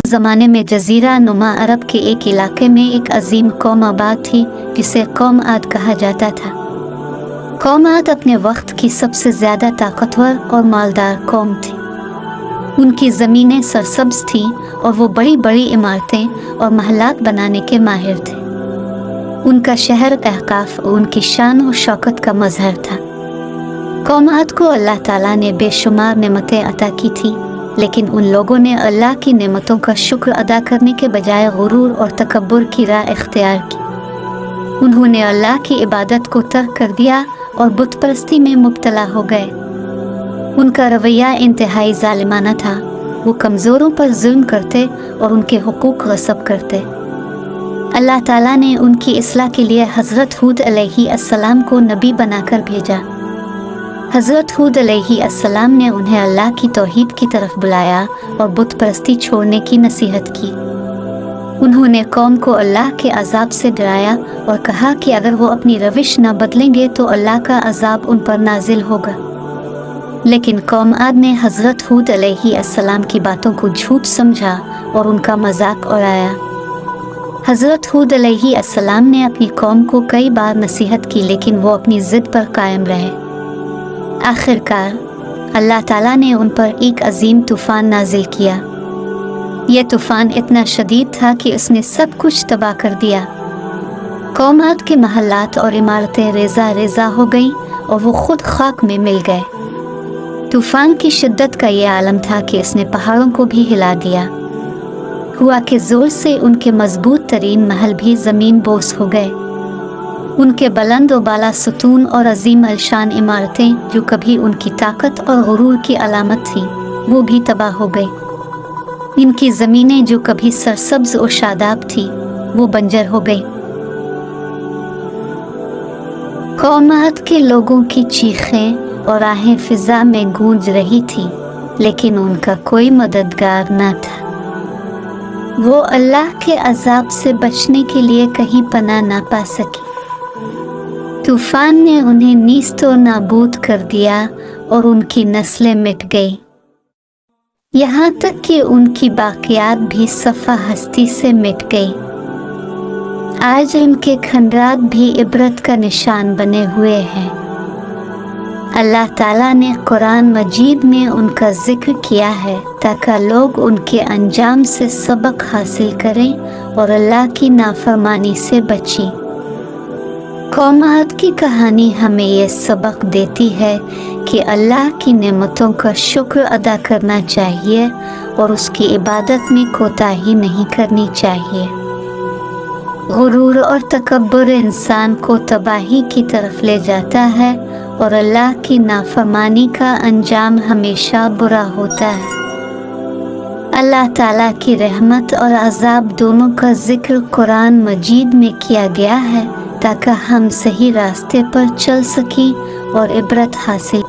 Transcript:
ज़माने में जज़ीरा नुमा अरब के एक इलाके में एक अजीम कौम आबाद थी जिसे कौम आद कहा जाता था। कौम आद अपने वक्त की सबसे ज़्यादा ताकतवर और मालदार कौम थी। उनकी ज़मीनें सरसब्ज थीं और वो बड़ी बड़ी इमारतें और महलात बनाने के माहिर थे। उनका शहर अहकाफ उनकी शान और शौकत का मजहर था। कौम आद को अल्लाह ताला ने बेशुमार नेमतें अता की थी, लेकिन उन लोगों ने अल्लाह की नेमतों का शुक्र अदा करने के बजाय गुरूर और तकब्बुर की राह इख्तियार की। उन्होंने अल्लाह की इबादत को तर्क कर दिया और बुत परस्ती में मुब्तला हो गए। उनका रवैया इंतहाई जालिमाना था। वो कमज़ोरों पर जुल्म करते और उनके हुकूक गस्ब करते। अल्लाह ताला ने उनकी इस्लाह के लिए हज़रत हूद अलैहिस्सलाम को नबी बनाकर भेजा। हज़रत हूद अलैहिस्सलाम ने उन्हें अल्लाह की तौहीद की तरफ बुलाया और बुत परस्ती छोड़ने की नसीहत की। उन्होंने कौम को अल्लाह के अजाब से डराया और कहा कि अगर वो अपनी रविश न बदलेंगे तो अल्लाह का अजाब उन पर नाजिल होगा। लेकिन कौम आद ने हज़रत हूद अलैहिस्सलाम की बातों को झूठ समझा और उनका मजाक उड़ाया। हज़रत हूद अलैहिस्सलाम ने अपनी कौम को कई बार नसीहत की, लेकिन वो अपनी ज़िद पर कायम रहे। आखिरकार अल्लाह ताला ने उन पर एक अजीम तूफ़ान नाजिल किया। यह तूफ़ान इतना शदीद था कि उसने सब कुछ तबाह कर दिया। कौम आद के महल्लात और इमारतें रेज़ा रेज़ा हो गईं और वो खुद खाक में मिल गए। तूफ़ान की शिद्दत का ये आलम था कि इसने पहाड़ों को भी हिला दिया। हुआ के ज़ोर से उनके मजबूत तरीन महल भी ज़मीन बोस हो गए। उनके बुलंद और बाला सुतून और अजीम अलशान इमारतें जो कभी उनकी ताकत और गुरूर की अलामत थी, वो भी तबाह हो गई। इनकी ज़मीनें जो कभी सरसब्ज और शादाब थी, वो बंजर हो गई। कौम आद के लोगों की चीखें और आहें फिजा में गूंज रही थी, लेकिन उनका कोई मददगार न था। वो अल्लाह के अजाब से बचने के लिए कहीं पनाह ना पा सकी। तूफान ने उन्हें नीस्तो नाबूद कर दिया और उनकी नस्लें मिट गई। यहाँ तक कि उनकी बाकियात भी सफ़ा हस्ती से मिट गई। आज उनके खंडरात भी इबरत का निशान बने हुए हैं। अल्लाह ताला ने कुरान मजीद में उनका जिक्र किया है ताकि लोग उनके अंजाम से सबक हासिल करें और अल्लाह की नाफरमानी से बचें। कौम आद की कहानी हमें ये सबक देती है कि अल्लाह की नेमतों का शुक्र अदा करना चाहिए और उसकी इबादत में कोताही नहीं करनी चाहिए। गुरूर और तकब्बुर इंसान को तबाही की तरफ ले जाता है और अल्लाह की नाफरमानी का अंजाम हमेशा बुरा होता है। अल्लाह ताला की रहमत और अजाब दोनों का जिक्र कुरान मजीद में किया गया है ताकि हम सही रास्ते पर चल सकें और इबरत हासिल